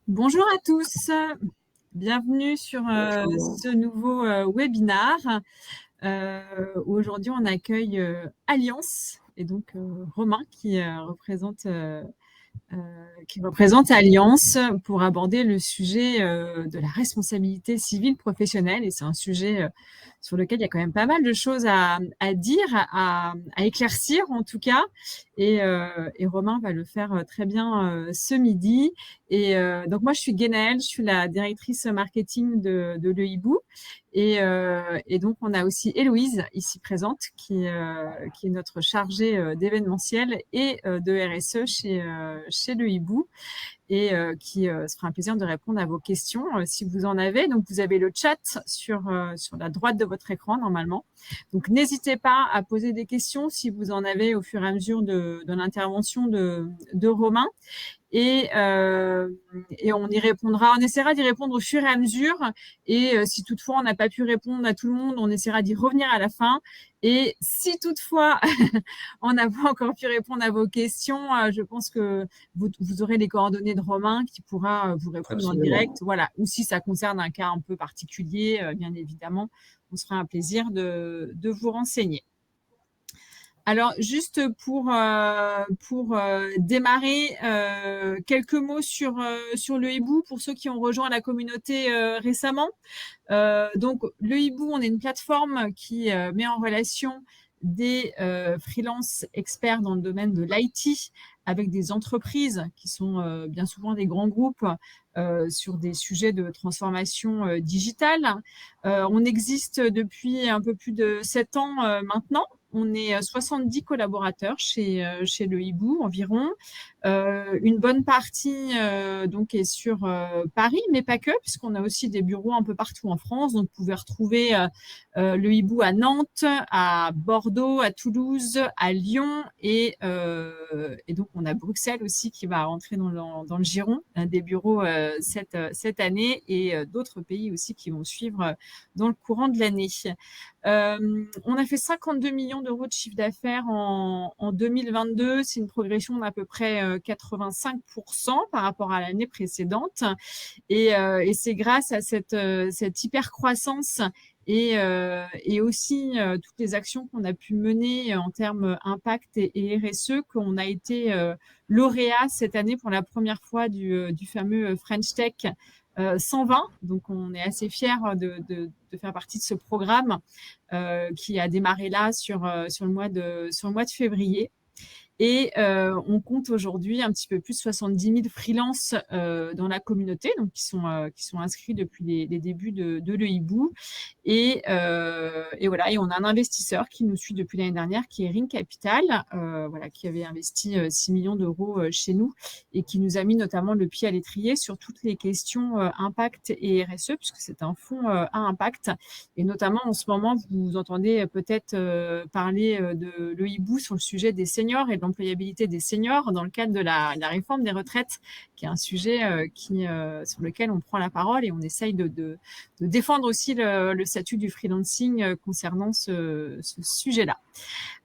Bonjour à tous, bienvenue sur Bonjour. ce nouveau webinaire. Où aujourd'hui on accueille Alliance et donc Romain qui représente Alliance pour aborder le sujet de la responsabilité civile professionnelle. Et c'est un sujet sur lequel il y a quand même pas mal de choses à dire, à éclaircir en tout cas. Et Romain va le faire très bien ce midi. Donc moi, je suis Guénaëlle, je suis la directrice marketing de l'EIBU. Et donc, on a aussi Héloïse ici présente, qui est notre chargée d'événementiel et de RSE chez le Hibou et qui se fera un plaisir de répondre à vos questions si vous en avez. Donc, vous avez le chat sur la droite de votre écran normalement. Donc, n'hésitez pas à poser des questions si vous en avez au fur et à mesure de l'intervention de Romain. Et on y répondra, on essaiera d'y répondre au fur et à mesure. Et si toutefois on n'a pas pu répondre à tout le monde, on essaiera d'y revenir à la fin. Et si toutefois on n'a pas encore pu répondre à vos questions, je pense que vous aurez les coordonnées de Romain qui pourra vous répondre en direct. Absolument. Voilà. Ou si ça concerne un cas un peu particulier, bien évidemment, on sera un plaisir de vous renseigner. Alors, juste pour démarrer, quelques mots sur le Hibou pour ceux qui ont rejoint la communauté récemment. Donc, le Hibou, on est une plateforme qui met en relation des freelances experts dans le domaine de l'IT avec des entreprises qui sont bien souvent des grands groupes sur des sujets de transformation digitale. On existe depuis un peu plus de 7 ans maintenant. On est 70 collaborateurs chez le Hibou environ. Une bonne partie donc est sur Paris, mais pas que, puisqu'on a aussi des bureaux un peu partout en France. Donc, vous pouvez retrouver le Hibou à Nantes, à Bordeaux, à Toulouse, à Lyon et donc on a Bruxelles aussi qui va rentrer dans le giron des bureaux cette année et d'autres pays aussi qui vont suivre dans le courant de l'année. On a fait 52 millions d'euros de chiffre d'affaires en 2022. C'est une progression d'à peu près 85% par rapport à l'année précédente. Et c'est grâce à cette hyper croissance et aussi toutes les actions qu'on a pu mener en termes impact et RSE qu'on a été lauréat cette année pour la première fois du fameux French Tech 120. Donc, on est assez fiers de faire partie de ce programme qui a démarré là sur le mois de février. Et on compte aujourd'hui un petit peu plus de 70 000 freelances dans la communauté, donc qui sont inscrits depuis les débuts de l'EIBU. Et voilà, et on a un investisseur qui nous suit depuis l'année dernière, qui est Ring Capital, voilà, qui avait investi 6 millions d'euros chez nous et qui nous a mis notamment le pied à l'étrier sur toutes les questions impact et RSE, puisque c'est un fonds à impact. Et notamment en ce moment, vous entendez peut-être parler de l'EIBU sur le sujet des seniors et de l'employabilité des seniors dans le cadre de la réforme des retraites, qui est un sujet sur lequel on prend la parole et on essaye de défendre aussi le statut du freelancing concernant ce sujet-là.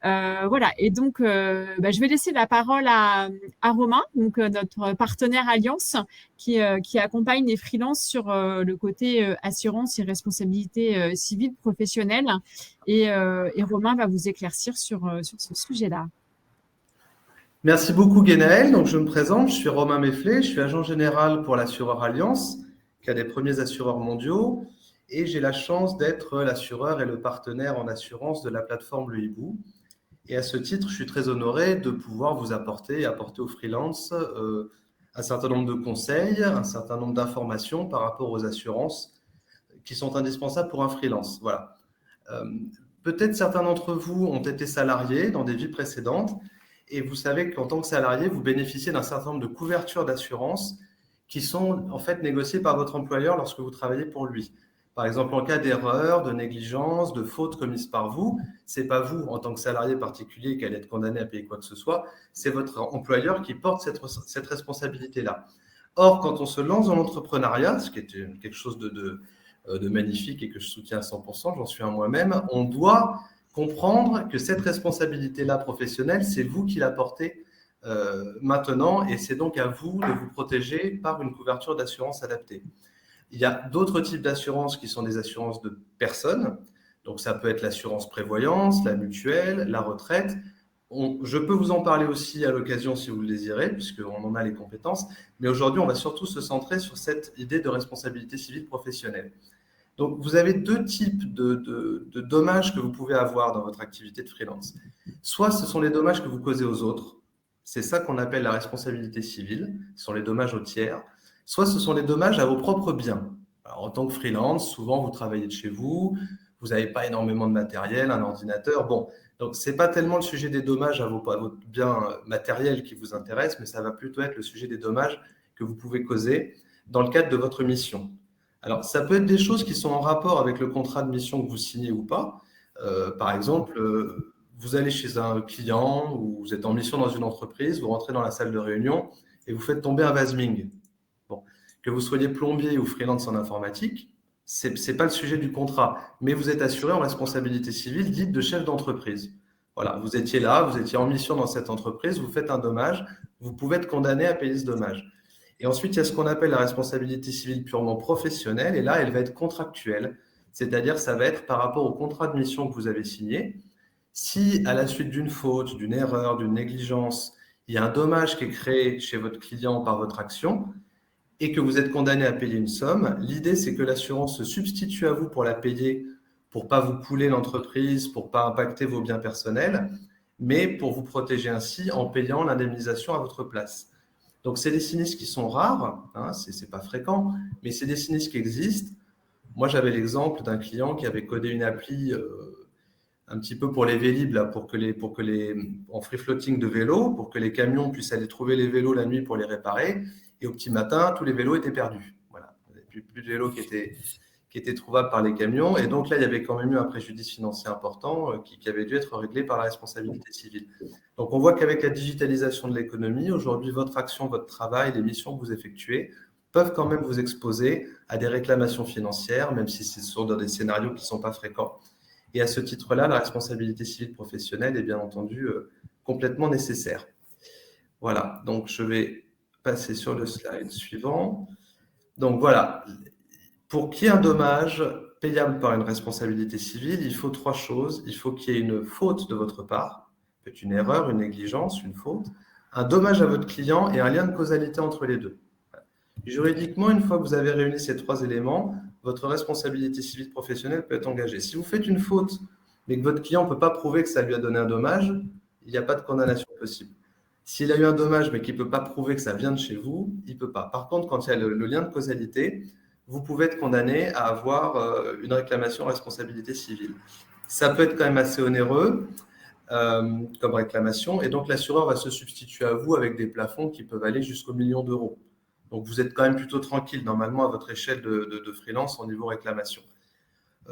Voilà, et donc je vais laisser la parole à Romain, donc notre partenaire Alliance, qui accompagne les freelances sur le côté assurance et responsabilité civile professionnelle. Et Romain va vous éclaircir sur ce sujet-là. Merci beaucoup, Guénaël. Donc, je me présente, je suis Romain Mefflet, je suis agent général pour l'assureur Alliance, qui est un des premiers assureurs mondiaux, et j'ai la chance d'être l'assureur et le partenaire en assurance de la plateforme Le Hibou. Et à ce titre, je suis très honoré de pouvoir vous apporter aux freelances un certain nombre de conseils, un certain nombre d'informations par rapport aux assurances qui sont indispensables pour un freelance. Voilà. Euh, Peut-être certains d'entre vous ont été salariés dans des vies précédentes et vous savez qu'en tant que salarié, vous bénéficiez d'un certain nombre de couvertures d'assurance qui sont en fait négociées par votre employeur lorsque vous travaillez pour lui. Par exemple, en cas d'erreur, de négligence, de faute commise par vous, c'est pas vous en tant que salarié particulier qui allez être condamné à payer quoi que ce soit, c'est votre employeur qui porte cette responsabilité-là. Or, quand on se lance dans l'entrepreneuriat, ce qui est quelque chose de magnifique et que je soutiens à 100%, j'en suis un moi-même, on doit comprendre que cette responsabilité-là professionnelle, c'est vous qui la portez maintenant, et c'est donc à vous de vous protéger par une couverture d'assurance adaptée. Il y a d'autres types d'assurances qui sont des assurances de personnes. Donc, ça peut être l'assurance prévoyance, la mutuelle, la retraite. Je peux vous en parler aussi à l'occasion si vous le désirez, puisqu'on en a les compétences. Mais aujourd'hui, on va surtout se centrer sur cette idée de responsabilité civile professionnelle. Donc, vous avez deux types de dommages que vous pouvez avoir dans votre activité de freelance. Soit ce sont les dommages que vous causez aux autres. C'est ça qu'on appelle la responsabilité civile. Ce sont les dommages aux tiers. Soit ce sont les dommages à vos propres biens. Alors, en tant que freelance, souvent vous travaillez de chez vous, vous n'avez pas énormément de matériel, un ordinateur. Bon, donc ce n'est pas tellement le sujet des dommages à votre bien matériel qui vous intéresse, mais ça va plutôt être le sujet des dommages que vous pouvez causer dans le cadre de votre mission. Alors, ça peut être des choses qui sont en rapport avec le contrat de mission que vous signez ou pas. Par exemple, vous allez chez un client ou vous êtes en mission dans une entreprise, vous rentrez dans la salle de réunion et vous faites tomber un vase Ming. Bon. Que vous soyez plombier ou freelance en informatique, ce n'est pas le sujet du contrat, mais vous êtes assuré en responsabilité civile dite de chef d'entreprise. Voilà, vous étiez là, vous étiez en mission dans cette entreprise, vous faites un dommage, vous pouvez être condamné à payer ce dommage. Et ensuite, il y a ce qu'on appelle la responsabilité civile purement professionnelle, et là, elle va être contractuelle, c'est-à-dire ça va être par rapport au contrat de mission que vous avez signé. Si, à la suite d'une faute, d'une erreur, d'une négligence, il y a un dommage qui est créé chez votre client par votre action, et que vous êtes condamné à payer une somme, l'idée, c'est que l'assurance se substitue à vous pour la payer, pour ne pas vous couler l'entreprise, pour ne pas impacter vos biens personnels, mais pour vous protéger ainsi en payant l'indemnisation à votre place. Donc, c'est des sinistres qui sont rares, hein, ce n'est pas fréquent, mais c'est des sinistres qui existent. Moi, j'avais l'exemple d'un client qui avait codé une appli un petit peu pour les Vélib, là, en free floating de vélos, pour que les camions puissent aller trouver les vélos la nuit pour les réparer. Et au petit matin, tous les vélos étaient perdus. Voilà. Il n'y avait plus de vélos qui étaient trouvables par les camions. Et donc là, il y avait quand même eu un préjudice financier important qui avait dû être réglé par la responsabilité civile. Donc on voit qu'avec la digitalisation de l'économie, aujourd'hui, votre action, votre travail, les missions que vous effectuez peuvent quand même vous exposer à des réclamations financières, même si ce sont dans des scénarios qui ne sont pas fréquents. Et à ce titre-là, la responsabilité civile professionnelle est bien entendu complètement nécessaire. Voilà, donc je vais passer sur le slide suivant. Donc voilà, pour qu'il y ait un dommage payable par une responsabilité civile, il faut trois choses. Il faut qu'il y ait une faute de votre part, peut-être une erreur, une négligence, une faute, un dommage à votre client et un lien de causalité entre les deux. Juridiquement, une fois que vous avez réuni ces trois éléments, votre responsabilité civile professionnelle peut être engagée. Si vous faites une faute, mais que votre client ne peut pas prouver que ça lui a donné un dommage, il n'y a pas de condamnation possible. S'il a eu un dommage, mais qu'il ne peut pas prouver que ça vient de chez vous, il ne peut pas. Par contre, quand il y a le lien de causalité, vous pouvez être condamné à avoir une réclamation en responsabilité civile. Ça peut être quand même assez onéreux comme réclamation, et donc l'assureur va se substituer à vous avec des plafonds qui peuvent aller jusqu'au million d'euros. Donc, vous êtes quand même plutôt tranquille, normalement, à votre échelle de freelance en niveau réclamation.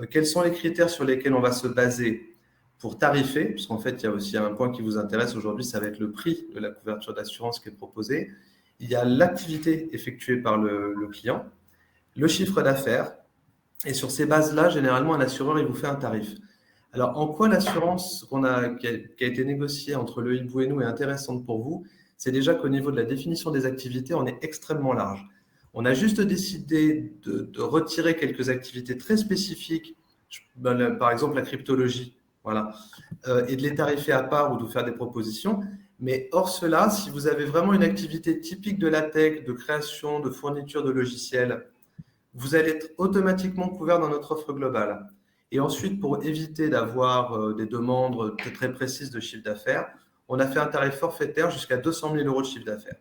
Quels sont les critères sur lesquels on va se baser pour tarifer? Parce qu'en fait, il y a aussi un point qui vous intéresse aujourd'hui, ça va être le prix de la couverture d'assurance qui est proposée. Il y a l'activité effectuée par le client, le chiffre d'affaires, et sur ces bases-là, généralement, un assureur, il vous fait un tarif. Alors, en quoi l'assurance qui a été négociée entre le hibou et nous est intéressante pour vous? C'est déjà qu'au niveau de la définition des activités, on est extrêmement large. On a juste décidé de retirer quelques activités très spécifiques, par exemple la cryptologie, voilà, et de les tarifer à part ou de faire des propositions. Mais hors cela, si vous avez vraiment une activité typique de la tech, de création, de fourniture de logiciels, vous allez être automatiquement couvert dans notre offre globale. Et ensuite, pour éviter d'avoir des demandes très précises de chiffre d'affaires, on a fait un tarif forfaitaire jusqu'à 200 000 euros de chiffre d'affaires.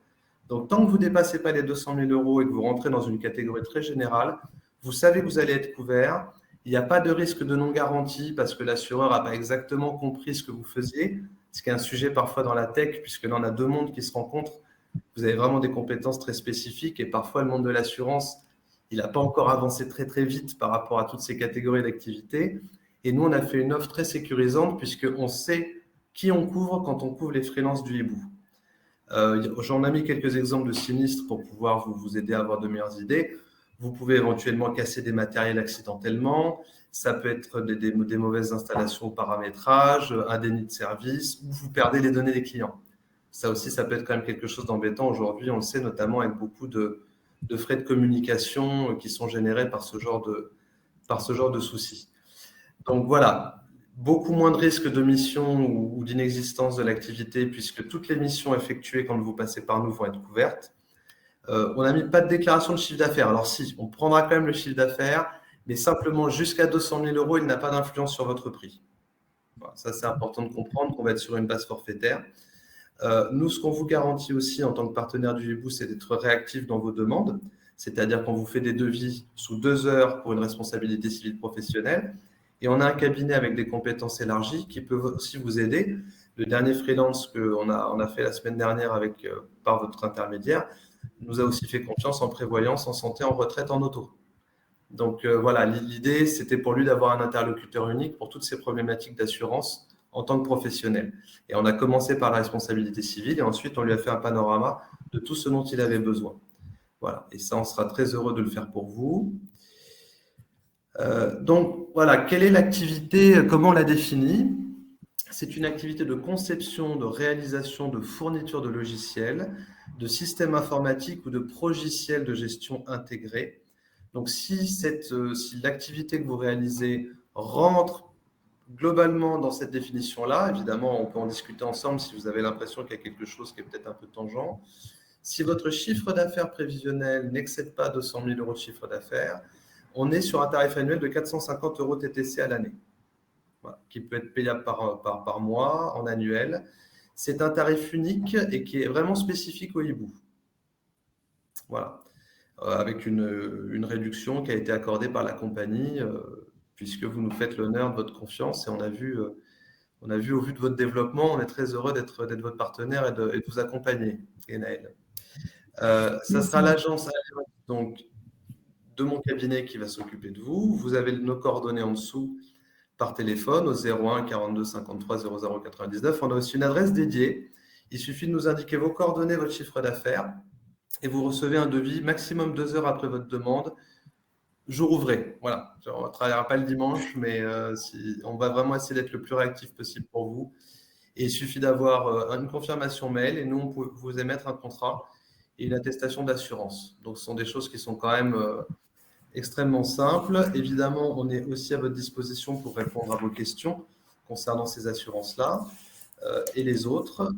Donc, tant que vous ne dépassez pas les 200 000 euros et que vous rentrez dans une catégorie très générale, vous savez que vous allez être couvert. Il n'y a pas de risque de non-garantie parce que l'assureur n'a pas exactement compris ce que vous faisiez, ce qui est un sujet parfois dans la tech, puisque là, on a deux mondes qui se rencontrent. Vous avez vraiment des compétences très spécifiques et parfois, le monde de l'assurance, il n'a pas encore avancé très, très vite par rapport à toutes ces catégories d'activités. Et nous, on a fait une offre très sécurisante puisqu'on sait qui on couvre quand on couvre les freelances du hibou. J'en ai mis quelques exemples de sinistres pour pouvoir vous aider à avoir de meilleures idées. Vous pouvez éventuellement casser des matériels accidentellement. Ça peut être des mauvaises installations au paramétrage, un déni de service, ou vous perdez les données des clients. Ça aussi, ça peut être quand même quelque chose d'embêtant aujourd'hui, on le sait, notamment avec beaucoup de frais de communication qui sont générés par ce genre de soucis. Donc voilà, beaucoup moins de risques d'omission ou d'inexistence de l'activité puisque toutes les missions effectuées quand vous passez par nous vont être couvertes. On n'a mis pas de déclaration de chiffre d'affaires. Alors si, on prendra quand même le chiffre d'affaires, mais simplement jusqu'à 200 000 euros, il n'a pas d'influence sur votre prix. Voilà, ça, c'est important de comprendre qu'on va être sur une base forfaitaire. Nous, ce qu'on vous garantit aussi en tant que partenaire du Hibou, c'est d'être réactif dans vos demandes, c'est-à-dire qu'on vous fait des devis sous 2 heures pour une responsabilité civile professionnelle. Et on a un cabinet avec des compétences élargies qui peut aussi vous aider. Le dernier freelance qu'on a fait la semaine dernière par votre intermédiaire nous a aussi fait confiance en prévoyance, en santé, en retraite, en auto. Donc voilà, l'idée, c'était pour lui d'avoir un interlocuteur unique pour toutes ces problématiques d'assurance en tant que professionnel. Et on a commencé par la responsabilité civile et ensuite on lui a fait un panorama de tout ce dont il avait besoin. Voilà, et ça, on sera très heureux de le faire pour vous. Donc voilà, quelle est l'activité, comment on la définit? C'est une activité de conception, de réalisation, de fourniture de logiciels, de systèmes informatiques ou de progiciels de gestion intégrés. Donc si l'activité que vous réalisez rentre globalement dans cette définition-là, évidemment, on peut en discuter ensemble si vous avez l'impression qu'il y a quelque chose qui est peut-être un peu tangent. Si votre chiffre d'affaires prévisionnel n'excède pas 200 000 euros de chiffre d'affaires, on est sur un tarif annuel de 450 euros TTC à l'année, voilà, qui peut être payable par mois, en annuel. C'est un tarif unique et qui est vraiment spécifique au hibou. Voilà, avec une réduction qui a été accordée par la compagnie, puisque vous nous faites l'honneur de votre confiance et on a vu au vu de votre développement, on est très heureux d'être votre partenaire et de vous accompagner, Guénaël. Ça sera l'agence donc de mon cabinet qui va s'occuper de vous. Vous avez nos coordonnées en dessous par téléphone au 01 42 53 00 99. On a aussi une adresse dédiée. Il suffit de nous indiquer vos coordonnées, votre chiffre d'affaires et vous recevez un devis maximum 2 heures après votre demande, jour ouvré. Voilà. On ne travaillera pas le dimanche, mais on va vraiment essayer d'être le plus réactif possible pour vous. Et il suffit d'avoir une confirmation mail et nous, on peut vous émettre un contrat et une attestation d'assurance. Donc, ce sont des choses qui sont quand même extrêmement simples. Évidemment, on est aussi à votre disposition pour répondre à vos questions concernant ces assurances-là et les autres,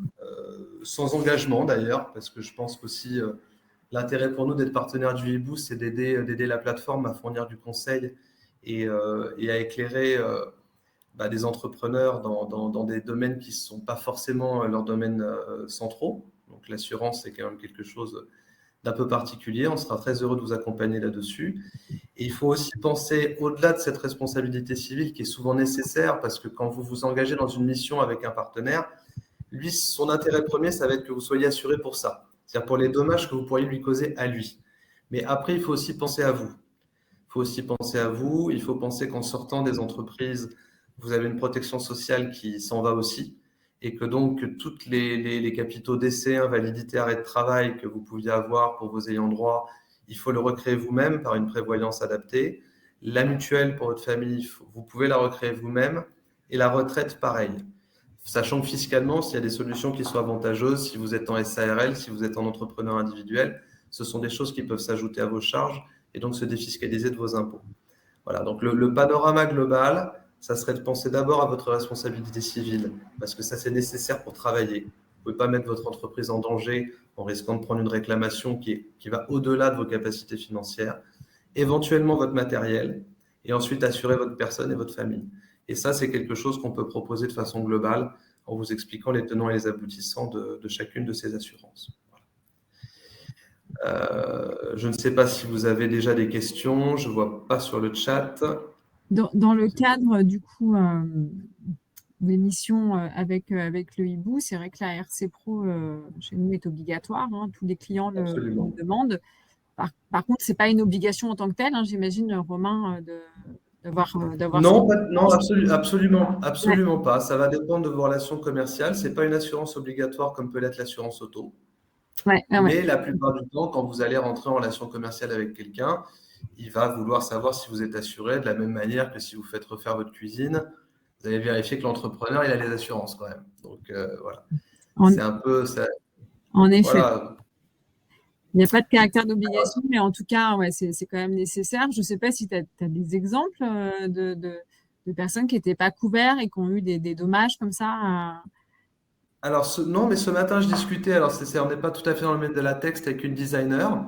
sans engagement d'ailleurs, parce que je pense qu'aussi l'intérêt pour nous d'être partenaire du Hibou, c'est d'aider la plateforme à fournir du conseil et à éclairer des entrepreneurs dans des domaines qui ne sont pas forcément leurs domaines centraux. Donc l'assurance, c'est quand même quelque chose d'un peu particulier. On sera très heureux de vous accompagner là-dessus. Et il faut aussi penser au-delà de cette responsabilité civile qui est souvent nécessaire parce que quand vous vous engagez dans une mission avec un partenaire, lui, son intérêt premier, ça va être que vous soyez assuré pour ça. C'est-à-dire pour les dommages que vous pourriez lui causer à lui. Mais après, il faut aussi penser à vous. Il faut penser qu'en sortant des entreprises, vous avez une protection sociale qui s'en va aussi et que donc tous les capitaux décès, invalidité, arrêt de travail que vous pouviez avoir pour vos ayants droit, il faut le recréer vous-même par une prévoyance adaptée. La mutuelle pour votre famille, vous pouvez la recréer vous-même et la retraite, pareil. Sachant que fiscalement, s'il y a des solutions qui sont avantageuses, si vous êtes en SARL, si vous êtes en entrepreneur individuel, ce sont des choses qui peuvent s'ajouter à vos charges et donc se défiscaliser de vos impôts. Voilà, donc le panorama global, ça serait de penser d'abord à votre responsabilité civile, parce que ça, c'est nécessaire pour travailler. Vous ne pouvez pas mettre votre entreprise en danger en risquant de prendre une réclamation qui va au-delà de vos capacités financières, éventuellement votre matériel, et ensuite assurer votre personne et votre famille. Et ça, c'est quelque chose qu'on peut proposer de façon globale en vous expliquant les tenants et les aboutissants de chacune de ces assurances. Je ne sais pas si vous avez déjà des questions, je ne vois pas sur le chat. Dans le cadre, du coup, des missions avec le hibou, c'est vrai que la RC Pro, chez nous, est obligatoire. Hein, tous les clients le demandent. Par contre, ce n'est pas une obligation en tant que telle, hein, j'imagine, Romain, d'avoir Non, absolument pas. Ça va dépendre de vos relations commerciales. Ce n'est pas une assurance obligatoire comme peut l'être l'assurance auto. Mais la plupart du temps, quand vous allez rentrer en relation commerciale avec quelqu'un, il va vouloir savoir si vous êtes assuré de la même manière que si vous faites refaire votre cuisine. Vous allez vérifier que l'entrepreneur, il a les assurances quand même. Donc, voilà. En, C'est un peu, en effet. voilà. Il n'y a pas de caractère d'obligation, mais en tout cas, ouais, c'est quand même nécessaire. Je ne sais pas si tu as des exemples de personnes qui n'étaient pas couvertes et qui ont eu des dommages comme ça. Alors, non, mais ce matin, je discutais, alors on n'est pas tout à fait dans le maître de la texte, avec une designer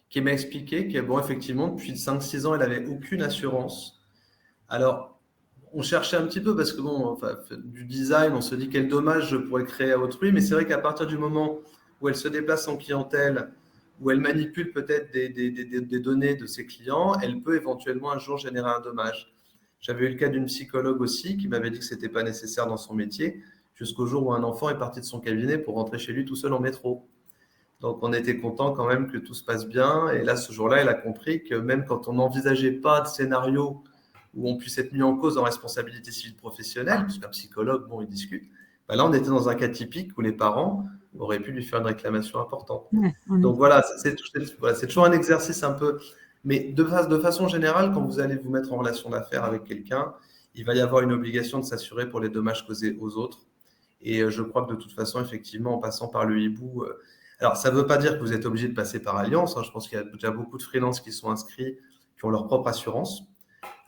qui m'a expliqué que, bon, effectivement, depuis 5-6 ans, elle n'avait aucune assurance. Alors, on cherchait un petit peu parce que, bon, enfin, du design, on se dit quel dommage je pourrais créer à autrui, mais c'est vrai qu'à partir du moment où elle se déplace en clientèle, où elle manipule peut-être des données de ses clients, elle peut éventuellement un jour générer un dommage. J'avais eu le cas d'une psychologue aussi qui m'avait dit que ce n'était pas nécessaire dans son métier, jusqu'au jour où un enfant est parti de son cabinet pour rentrer chez lui tout seul en métro. Donc on était content quand même que tout se passe bien. Et là, ce jour-là, elle a compris que même quand on n'envisageait pas de scénario où on puisse être mis en cause en responsabilité civile professionnelle, parce qu'un psychologue, bon, il discute, bah là, on était dans un cas typique où les parents auraient pu lui faire une réclamation importante. Ouais, Donc voilà, c'est toujours un exercice un peu. Mais de façon générale, quand vous allez vous mettre en relation d'affaires avec quelqu'un, il va y avoir une obligation de s'assurer pour les dommages causés aux autres. Et je crois que de toute façon, effectivement, en passant par le hibou, alors ça ne veut pas dire que vous êtes obligé de passer par Alliance, hein. Je pense qu'il y a déjà beaucoup de freelances qui sont inscrits, qui ont leur propre assurance.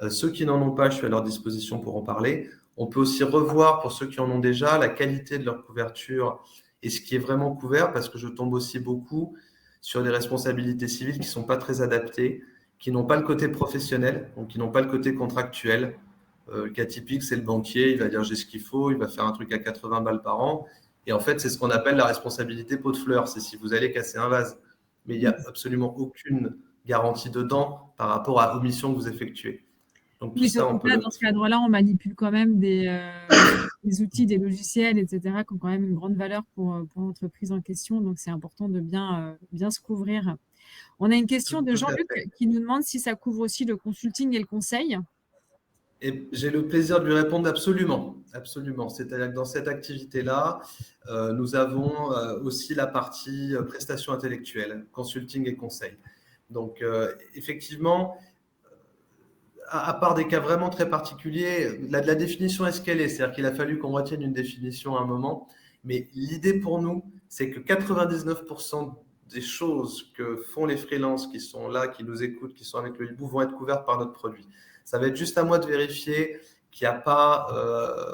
Ceux qui n'en ont pas, je suis à leur disposition pour en parler. On peut aussi revoir, pour ceux qui en ont déjà, la qualité de leur couverture et ce qui est vraiment couvert, parce que je tombe aussi beaucoup sur des responsabilités civiles qui ne sont pas très adaptées, qui n'ont pas le côté professionnel, donc qui n'ont pas le côté contractuel. Le cas typique, c'est le banquier, il va dire j'ai ce qu'il faut, il va faire un truc à 80 balles par an. Et en fait, c'est ce qu'on appelle la responsabilité pot de fleurs, c'est si vous allez casser un vase. Mais il n'y a absolument aucune garantie dedans par rapport aux missions que vous effectuez. Donc tout Oui, ça, surtout on que peut là, le. dans ce cadre-là, on manipule quand même des outils, des logiciels, etc., qui ont quand même une grande valeur pour l'entreprise en question. Donc, c'est important de bien se couvrir. On a une question de Tout à Jean-Luc fait. qui nous demande si ça couvre aussi le consulting et le conseil. Et j'ai le plaisir de lui répondre absolument, absolument. C'est-à-dire que dans cette activité-là, nous avons aussi la partie prestation intellectuelle, consulting et conseil. Donc, effectivement, à part des cas vraiment très particuliers, la définition est ce qu'elle est. C'est-à-dire qu'il a fallu qu'on retienne une définition à un moment. Mais l'idée pour nous, c'est que 99% des choses que font les freelances qui sont là, qui nous écoutent, qui sont avec le hibou, vont être couvertes par notre produit. Ça va être juste à moi de vérifier qu'il n'y a pas,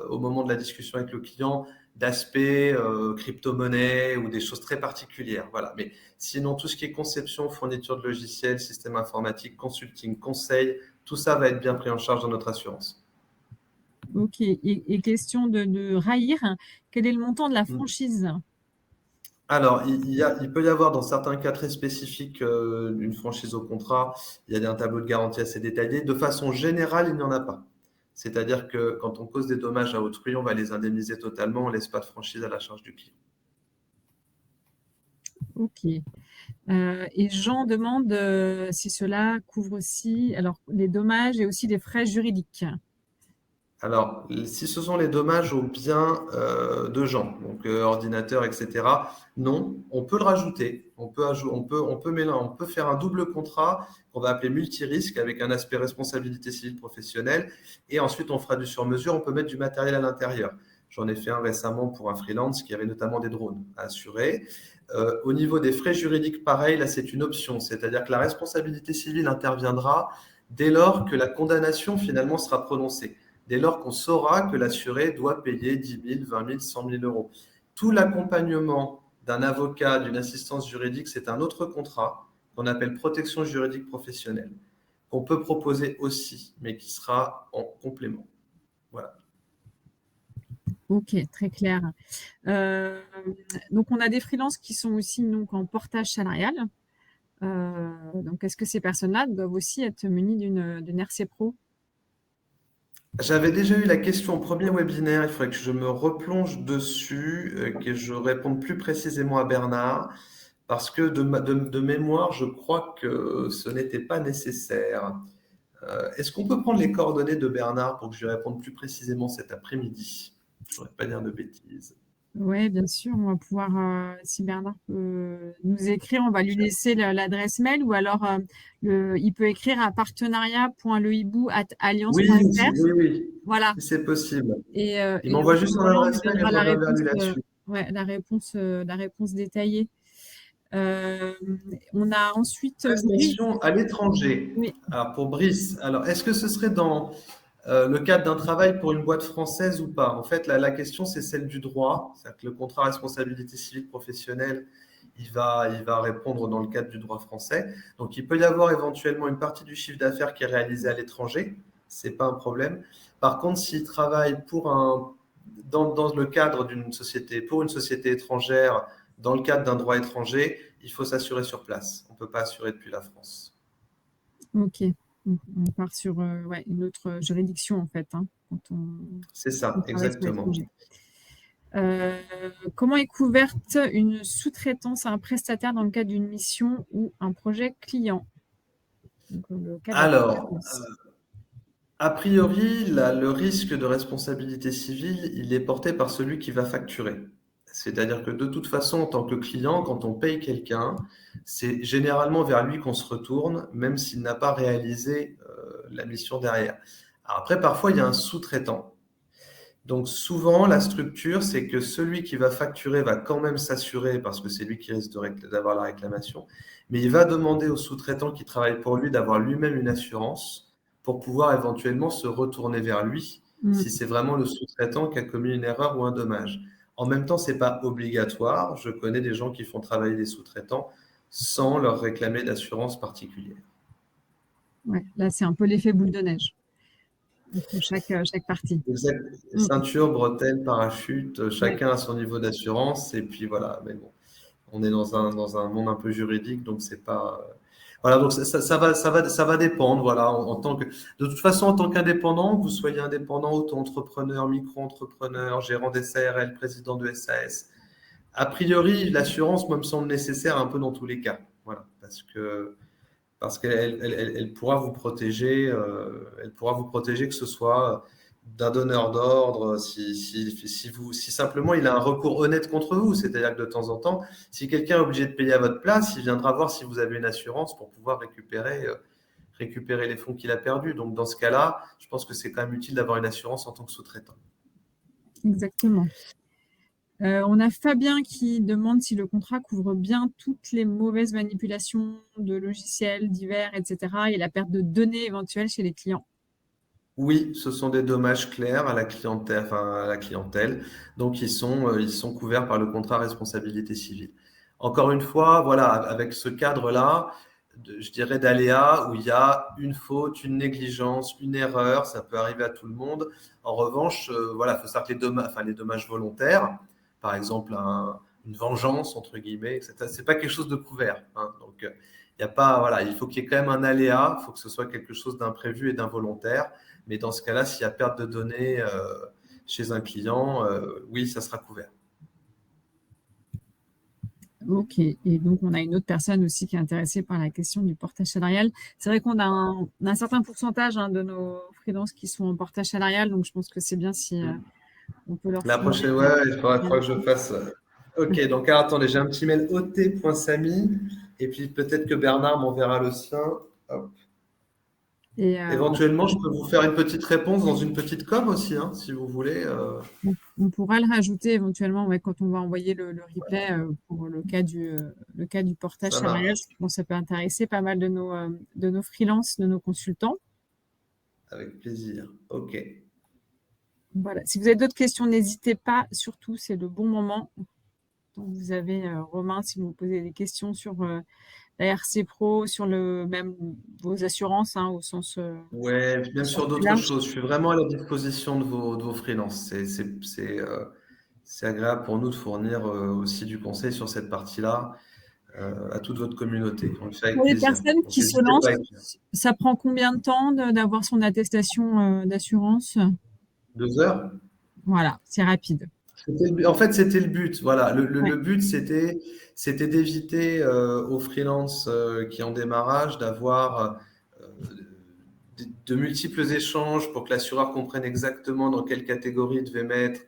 au moment de la discussion avec le client, d'aspect crypto-monnaie ou des choses très particulières. Voilà. Mais sinon, tout ce qui est conception, fourniture de logiciels, système informatique, consulting, conseil, tout ça va être bien pris en charge dans notre assurance. Ok. Et question de Raïr, quel est le montant de la Mm. franchise? Alors, il peut y avoir dans certains cas très spécifiques une franchise au contrat, il y a un tableau de garantie assez détaillé. De façon générale, il n'y en a pas. C'est-à-dire que quand on cause des dommages à autrui, on va les indemniser totalement, on ne laisse pas de franchise à la charge du client. Ok. Et Jean demande si cela couvre aussi alors, les dommages et aussi les frais juridiques. Alors, si ce sont les dommages aux biens de gens, donc ordinateurs, etc., non, on peut le rajouter. On peut faire un double contrat qu'on va appeler multirisque avec un aspect responsabilité civile professionnelle. Et ensuite, on fera du sur-mesure. On peut mettre du matériel à l'intérieur. J'en ai fait un récemment pour un freelance qui avait notamment des drones à assurer. Au niveau des frais juridiques, pareil, là, c'est une option. C'est-à-dire que la responsabilité civile interviendra dès lors que la condamnation finalement sera prononcée, dès lors qu'on saura que l'assuré doit payer 10 000, 20 000, 100 000 euros. Tout l'accompagnement d'un avocat, d'une assistance juridique, c'est un autre contrat qu'on appelle protection juridique professionnelle, qu'on peut proposer aussi, mais qui sera en complément. Voilà. Ok, très clair. Euh, donc, on a des freelances qui sont aussi donc, en portage salarial. Donc, est-ce que ces personnes-là doivent aussi être munies d'une RC Pro? J'avais déjà eu la question au premier webinaire, il faudrait que je me replonge dessus, que je réponde plus précisément à Bernard, parce que de mémoire, je crois que ce n'était pas nécessaire. Est-ce qu'on peut prendre les coordonnées de Bernard pour que je lui réponde plus précisément cet après-midi? Je ne voudrais pas dire de bêtises. Oui, bien sûr, on va pouvoir, si Bernard peut nous écrire, on va lui laisser l'adresse mail ou alors il peut écrire à Oui, partenariat.lehibou@alliance.fr. oui, oui, Voilà. c'est possible. Il Et à m'envoie ce juste son moment-là, on lui adresse mail et donnera je la reviens vers réponse. lui là-dessus. ouais, la réponse détaillée. On a ensuite Brice. Prestation à l'étranger. Oui. Alors, pour Brice, alors, est-ce que ce serait dans le cadre d'un travail pour une boîte française ou pas? En fait, la question, c'est celle du droit. C'est-à-dire que le contrat responsabilité civile professionnelle, il va répondre dans le cadre du droit français. Donc, il peut y avoir éventuellement une partie du chiffre d'affaires qui est réalisée à l'étranger. Ce n'est pas un problème. Par contre, s'il travaille dans le cadre d'une société, pour une société étrangère, dans le cadre d'un droit étranger, il faut s'assurer sur place. On ne peut pas assurer depuis la France. Ok. On part sur ouais, une autre juridiction, en fait, hein, quand C'est on ça, travaille sur exactement. l'étranger. Comment est couverte une sous-traitance à un prestataire dans le cadre d'une mission ou un projet client? Donc, le cas de la Alors, sous-traitance. a priori, le risque de responsabilité civile, il est porté par celui qui va facturer. C'est-à-dire que de toute façon, en tant que client, quand on paye quelqu'un, c'est généralement vers lui qu'on se retourne, même s'il n'a pas réalisé la mission derrière. Alors après, parfois, il y a un sous-traitant. Donc souvent, la structure, c'est que celui qui va facturer va quand même s'assurer, parce que c'est lui qui risque d'avoir la réclamation, mais il va demander au sous-traitant qui travaille pour lui d'avoir lui-même une assurance pour pouvoir éventuellement se retourner vers lui si c'est vraiment le sous-traitant qui a commis une erreur ou un dommage. En même temps, ce n'est pas obligatoire. Je connais des gens qui font travailler des sous-traitants sans leur réclamer d'assurance particulière. Ouais, là, c'est un peu l'effet boule de neige entre chaque partie. Exact. Ceinture, bretelles, parachute, chacun a son niveau d'assurance. Et puis voilà, mais bon, on est dans un monde un peu juridique, donc c'est pas. Voilà, donc ça va dépendre. Voilà, de toute façon, en tant qu'indépendant, que vous soyez indépendant, auto-entrepreneur, micro-entrepreneur, gérant des SARL, président de SAS, a priori, l'assurance, moi, me semble nécessaire un peu dans tous les cas. Voilà, parce qu'elle pourra vous protéger, que ce soit d'un donneur d'ordre, si simplement il a un recours honnête contre vous, c'est-à-dire que de temps en temps, si quelqu'un est obligé de payer à votre place, il viendra voir si vous avez une assurance pour pouvoir récupérer les fonds qu'il a perdus. Donc dans ce cas-là, je pense que c'est quand même utile d'avoir une assurance en tant que sous-traitant. Exactement. On a Fabien qui demande si le contrat couvre bien toutes les mauvaises manipulations de logiciels divers, etc., et la perte de données éventuelle chez les clients. Oui, ce sont des dommages clairs à la clientèle. Donc, ils sont couverts par le contrat responsabilité civile. Encore une fois, voilà, avec ce cadre-là, je dirais d'aléa où il y a une faute, une négligence, une erreur, ça peut arriver à tout le monde. En revanche, voilà, il faut savoir que les dommages volontaires, par exemple une vengeance, entre guillemets, etc., c'est pas quelque chose de couvert, hein. Donc, il y a pas, voilà, il faut qu'il y ait quand même un aléa, il faut que ce soit quelque chose d'imprévu et d'involontaire. Mais dans ce cas-là, s'il y a perte de données chez un client, oui, ça sera couvert. Ok, et donc on a une autre personne aussi qui est intéressée par la question du portage salarial. C'est vrai qu'on a un certain pourcentage de nos freelances qui sont en portage salarial, donc je pense que c'est bien si on peut leur La fournir. prochaine, ouais, il faudra que je fasse. Ok, donc alors, attendez, j'ai un petit mail ot.samy et puis peut-être que Bernard m'enverra le sien. Hop. Et, Éventuellement, je peux vous faire une petite réponse dans une petite com aussi, hein, si vous voulez. on pourra le rajouter éventuellement quand on va envoyer le replay pour le cas du portage Ça salarial. marche. Bon, ça peut intéresser pas mal de nos freelances, de nos consultants. Avec plaisir. Ok. Voilà. Si vous avez d'autres questions, n'hésitez pas. Surtout, c'est le bon moment. Donc, vous avez Romain, si vous vous posez des questions sur la RC Pro, sur même vos assurances, au sens Ouais, même sur d'autres large. choses. Je suis vraiment à la disposition de vos freelances. C'est agréable pour nous de fournir aussi du conseil sur cette partie-là à toute votre communauté. On le fait avec Pour les plaisir. personnes Donc, qui se n'hésitez pas à lancent, écrire. ça prend combien de temps d'avoir son attestation d'assurance? 2 heures? Voilà, c'est rapide. En fait, c'était le but. Voilà, Ouais. le but, c'était d'éviter aux freelances qui en démarrage d'avoir de multiples échanges pour que l'assureur comprenne exactement dans quelle catégorie il devait mettre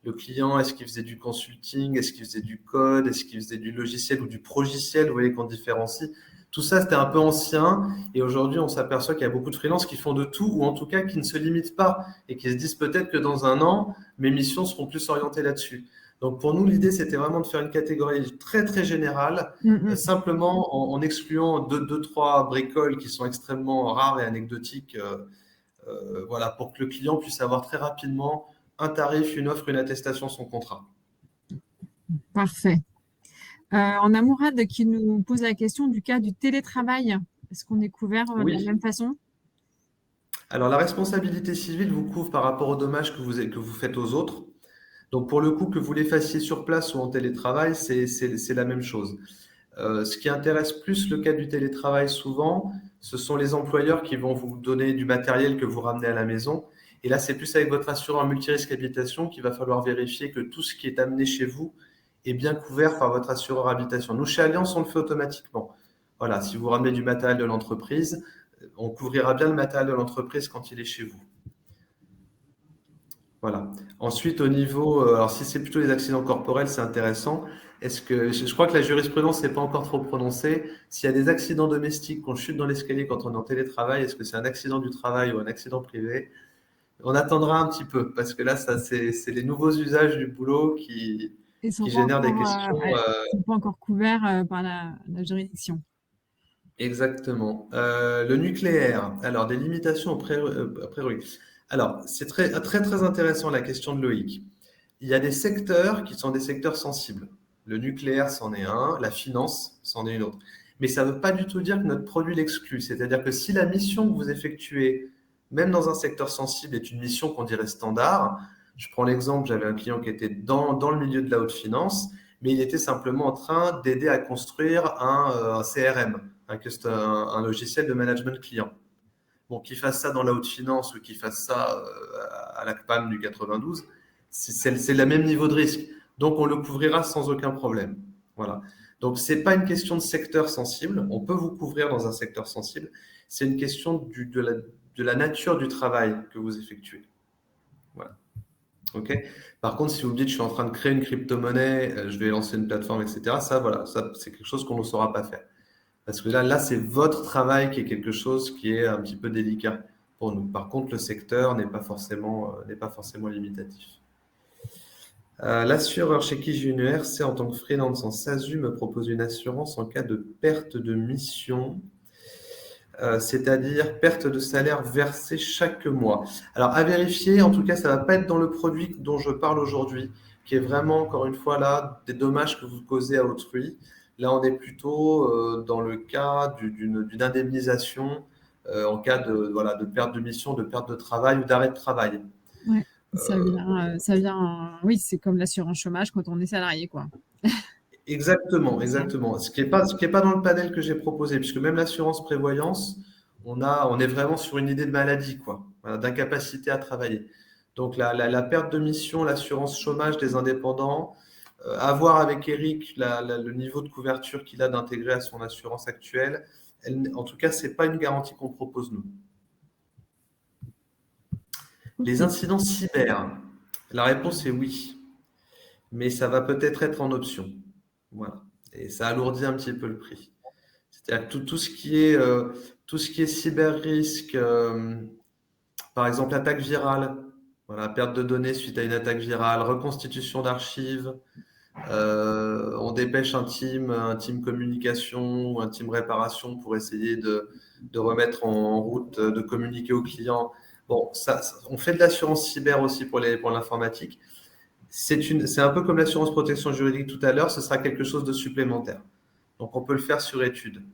le client. Est-ce qu'il faisait du consulting? Est-ce qu'il faisait du code? Est-ce qu'il faisait du logiciel ou du progiciel? Vous voyez qu'on différencie. Tout ça, c'était un peu ancien. Et aujourd'hui, on s'aperçoit qu'il y a beaucoup de freelances qui font de tout, ou en tout cas qui ne se limitent pas et qui se disent peut-être que dans un an, mes missions seront plus orientées là-dessus. Donc, pour nous, l'idée, c'était vraiment de faire une catégorie très, très générale, simplement en excluant deux, trois bricoles qui sont extrêmement rares et anecdotiques, voilà, pour que le client puisse avoir très rapidement un tarif, une offre, une attestation, son contrat. Parfait. On a Mourad qui nous pose la question du cas du télétravail. Est-ce qu'on est couvert de la Oui. même façon? Alors, la responsabilité civile vous couvre par rapport aux dommages que vous faites aux autres. Donc, pour le coup, que vous les fassiez sur place ou en télétravail, c'est la même chose. Ce qui intéresse plus le cas du télétravail souvent, ce sont les employeurs qui vont vous donner du matériel que vous ramenez à la maison. Et là, c'est plus avec votre assureur multirisque habitation qu'il va falloir vérifier que tout ce qui est amené chez vous est bien couvert par votre assureur habitation. Nous, chez Allianz, on le fait automatiquement. Voilà, si vous ramenez du matériel de l'entreprise, on couvrira bien le matériel de l'entreprise quand il est chez vous. Voilà. Ensuite, au niveau, alors si c'est plutôt les accidents corporels, c'est intéressant. Est-ce que je crois que la jurisprudence n'est pas encore trop prononcée. S'il y a des accidents domestiques, qu'on chute dans l'escalier quand on est en télétravail, est-ce que c'est un accident du travail ou un accident privé? On attendra un petit peu parce que là, ça, c'est les nouveaux usages du boulot Ils sont qui pas génèrent des encore, questions. ils sont pas encore couverts par la juridiction. Exactement. Le nucléaire. Alors, des limitations au prérequis. Alors, c'est très, très, très intéressant la question de Loïc. Il y a des secteurs qui sont des secteurs sensibles. Le nucléaire, c'en est un. La finance, c'en est une autre. Mais ça ne veut pas du tout dire que notre produit l'exclut. C'est-à-dire que si la mission que vous effectuez, même dans un secteur sensible, est une mission qu'on dirait standard, je prends l'exemple, j'avais un client qui était dans le milieu de la haute finance, mais il était simplement en train d'aider à construire un CRM, un logiciel de management client. Bon, qu'il fasse ça dans la haute finance ou qu'il fasse ça à la CPAM du 92, c'est le même niveau de risque. Donc, on le couvrira sans aucun problème. Voilà. Donc, ce n'est pas une question de secteur sensible. On peut vous couvrir dans un secteur sensible. C'est une question de la nature du travail que vous effectuez. Voilà. OK. Par contre, si vous me dites, je suis en train de créer une crypto-monnaie, je vais lancer une plateforme, etc., ça, voilà, ça, c'est quelque chose qu'on ne saura pas faire. Parce que là, c'est votre travail qui est quelque chose qui est un petit peu délicat pour nous. Par contre, le secteur n'est pas forcément limitatif. L'assureur chez qui j'ai une ERC en tant que freelance en SASU me propose une assurance en cas de perte de mission, c'est-à-dire perte de salaire versé chaque mois. Alors, à vérifier, en tout cas, ça ne va pas être dans le produit dont je parle aujourd'hui, qui est vraiment, encore une fois, là, des dommages que vous causez à autrui. Là, on est plutôt dans le cas d'une indemnisation en cas de perte de mission, de perte de travail ou d'arrêt de travail. Ouais, oui, c'est comme l'assurance chômage quand on est salarié, quoi. Exactement, C'est ça. exactement. Ce qui est pas dans le panel que j'ai proposé, puisque même l'assurance prévoyance, on est vraiment sur une idée de maladie, quoi, voilà, d'incapacité à travailler. Donc la perte de mission, l'assurance chômage des indépendants, à voir avec Eric le niveau de couverture qu'il a d'intégrer à son assurance actuelle. En tout cas, c'est pas une garantie qu'on propose nous. Les Ok. incidents cyber, la réponse est oui, mais ça va peut-être être en option. Voilà. Et ça alourdit un petit peu le prix. C'est-à-dire que tout ce qui est cyber risque, par exemple attaque virale, voilà, perte de données suite à une attaque virale, reconstitution d'archives, on dépêche un team communication ou un team réparation pour essayer de remettre en route, de communiquer aux clients. Bon, on fait de l'assurance cyber aussi pour l'informatique. C'est un peu comme l'assurance protection juridique tout à l'heure, ce sera quelque chose de supplémentaire. Donc on peut le faire sur étude,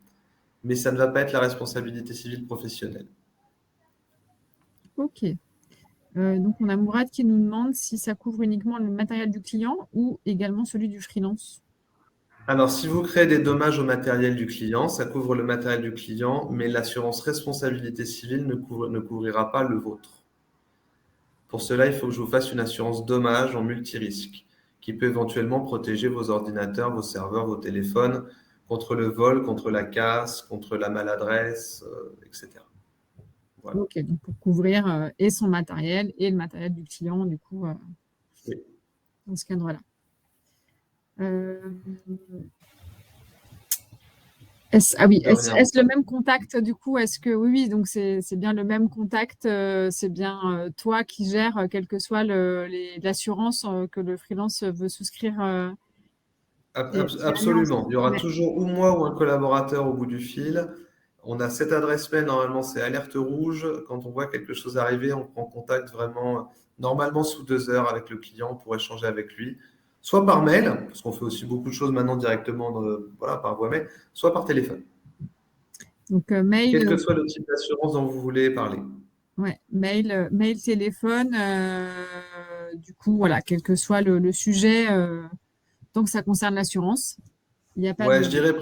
mais ça ne va pas être la responsabilité civile professionnelle. Ok. Donc, on a Mourad qui nous demande si ça couvre uniquement le matériel du client ou également celui du freelance. Alors, si vous créez des dommages au matériel du client, ça couvre le matériel du client, mais l'assurance responsabilité civile ne couvrira pas le vôtre. Pour cela, il faut que je vous fasse une assurance dommage en multirisque, qui peut éventuellement protéger vos ordinateurs, vos serveurs, vos téléphones contre le vol, contre la casse, contre la maladresse, etc. Voilà. Ok, donc pour couvrir et son matériel et le matériel du client, du coup, Oui. dans ce cadre-là. Euh, Ah oui, De rien. est-ce le même contact du coup? Est-ce que oui, oui, donc c'est bien le même contact, c'est bien toi qui gères, quelle que soit l'assurance que le freelance veut souscrire. C'est Allianz. Absolument. Il y aura Ouais. toujours ou moi ou un collaborateur au bout du fil. On a cette adresse mail, normalement, c'est alerte rouge. Quand on voit quelque chose arriver, on prend contact vraiment, normalement sous 2 heures avec le client pour échanger avec lui. Soit par mail, parce qu'on fait aussi beaucoup de choses maintenant directement voilà, par voie mail, soit par téléphone. Donc Quel mail, que soit le type d'assurance dont vous voulez parler. ouais, mail, téléphone. Du coup, voilà, quel que soit le sujet, tant que ça concerne l'assurance, il n'y a pas Ouais, de. je dirais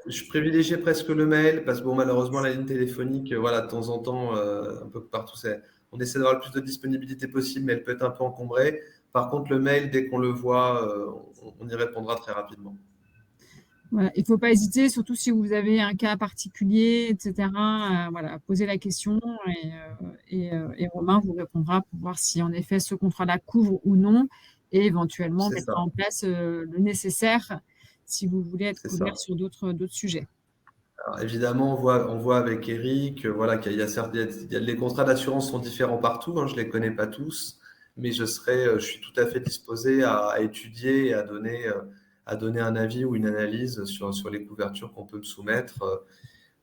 je privilégiais presque le mail parce que bon, malheureusement, la ligne téléphonique, voilà, de temps en temps, un peu partout, on essaie d'avoir le plus de disponibilité possible, mais elle peut être un peu encombrée. Par contre, le mail, dès qu'on le voit, on y répondra très rapidement. Voilà, il ne faut pas hésiter, surtout si vous avez un cas particulier, etc. Voilà, posez la question et Romain vous répondra pour voir si en effet ce contrat-là couvre ou non et éventuellement C'est mettra ça, en place le nécessaire si vous voulez être c'est couvert ça. sur d'autres sujets. Alors, évidemment, on voit avec Eric, voilà, qu'il y a, certes, les contrats d'assurance sont différents partout, hein, je les connais pas tous, mais je suis tout à fait disposé à étudier et à donner un avis ou une analyse sur les couvertures qu'on peut me soumettre,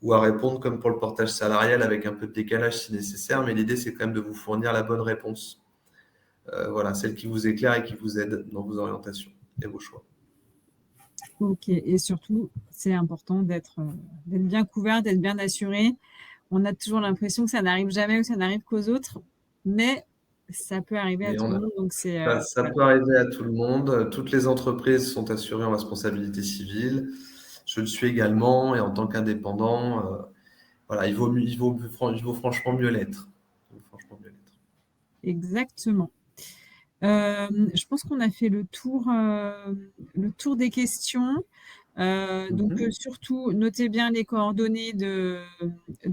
ou à répondre comme pour le portage salarial avec un peu de décalage si nécessaire, mais l'idée c'est quand même de vous fournir la bonne réponse. Voilà, celle qui vous éclaire et qui vous aide dans vos orientations et vos choix. Ok, et surtout, c'est important d'être bien couvert, d'être bien assuré. On a toujours l'impression que ça n'arrive jamais ou que ça n'arrive qu'aux autres, mais ça peut arriver à Mais tout le monde. Donc ça voilà. peut arriver à tout le monde. Toutes les entreprises sont assurées en responsabilité civile. Je le suis également et en tant qu'indépendant, voilà, il vaut franchement mieux l'être. Il vaut franchement mieux l'être. Exactement. Je pense qu'on a fait le tour des questions. Donc, Mhm. surtout, notez bien les coordonnées de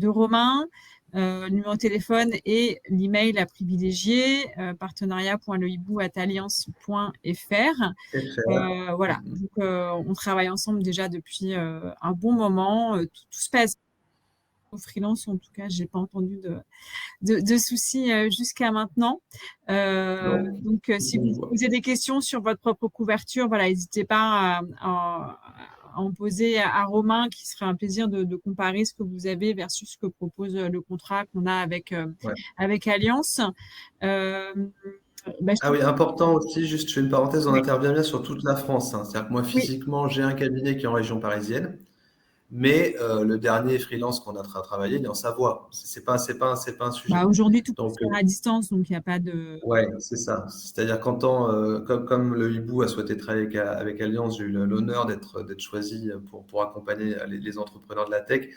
Romain, le numéro de téléphone et l'email à privilégier, partenariat.lehibou@alliance.fr. FR. Voilà, Mhm. donc on travaille ensemble déjà depuis un bon moment. Tout se passe au freelance, en tout cas, j'ai pas entendu de soucis jusqu'à maintenant. Non. Donc, si vous Bon, posez des questions sur votre propre couverture, voilà, n'hésitez pas à en poser à Romain, qui sera un plaisir de comparer ce que vous avez versus ce que propose le contrat qu'on a ouais. avec Allianz. Euh, Ah oui, important aussi, juste je fais une parenthèse, on oui, intervient bien sur toute la France, hein. C'est-à-dire que moi, oui. physiquement, j'ai un cabinet qui est en région parisienne, mais le dernier freelance qu'on a travaillé, il est en Savoie. C'est pas un Bah, sujet. aujourd'hui, tout peut se Donc, faire à distance, donc il n'y a pas de. ouais, c'est ça. C'est-à-dire comme le hibou a souhaité travailler avec Allianz, j'ai eu l'honneur d'être choisi pour accompagner les entrepreneurs de la tech.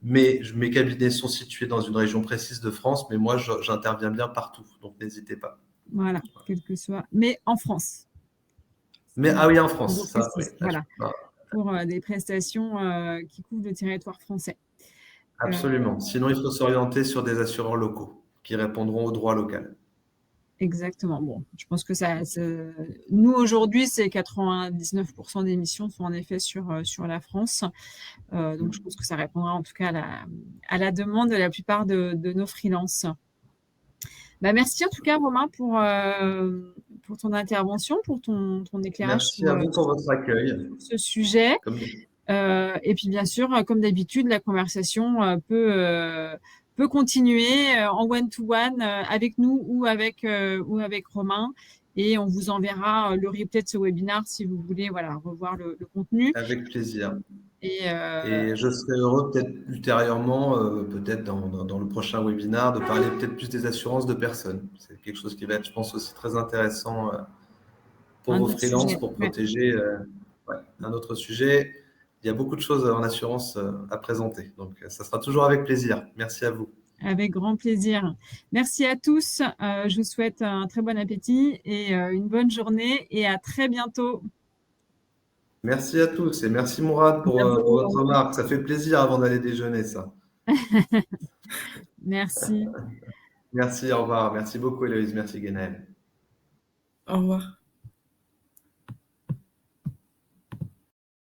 Mais mes cabinets sont situés dans une région précise de France, mais moi, j'interviens bien partout. Donc, n'hésitez pas. Voilà, quel que soit. Mais en France. Mais ah oui, en Je France, ça, oui. reprécise. Là, Voilà, pour des prestations qui couvrent le territoire français. Euh, absolument. Sinon, il faut s'orienter sur des assureurs locaux qui répondront au droit local. Exactement. Bon, je pense que nous aujourd'hui, c'est 99% des missions sont en effet sur la France. Donc, je pense que ça répondra en tout cas à la demande de la plupart de nos freelances. Bah, merci en tout cas, Romain, pour ton intervention, pour ton éclairage Merci à vous pour votre accueil. sur ce sujet. Comme, Et puis, bien sûr, comme d'habitude, la conversation peut continuer en one-to-one avec nous ou avec Romain. Et on vous enverra le replay de ce webinaire si vous voulez voilà, revoir le contenu. avec plaisir. Et Et je serais heureux peut-être ultérieurement, peut-être dans le prochain webinaire, de parler peut-être plus des assurances de personnes. C'est quelque chose qui va être, je pense, aussi très intéressant pour un vos autre sujet. freelances, pour Ouais, protéger ouais, un autre sujet. Il y a beaucoup de choses en assurance à présenter. Donc, ça sera toujours avec plaisir. Merci à vous. avec grand plaisir. Merci à tous. Je vous souhaite un très bon appétit et une bonne journée et à très bientôt. Merci à tous et merci Mourad Bravo, pour au votre revoir. remarque. Ça fait plaisir avant d'aller déjeuner, ça. Merci. Merci, au revoir. Merci beaucoup, Héloïse. Merci, Guénel. Au revoir.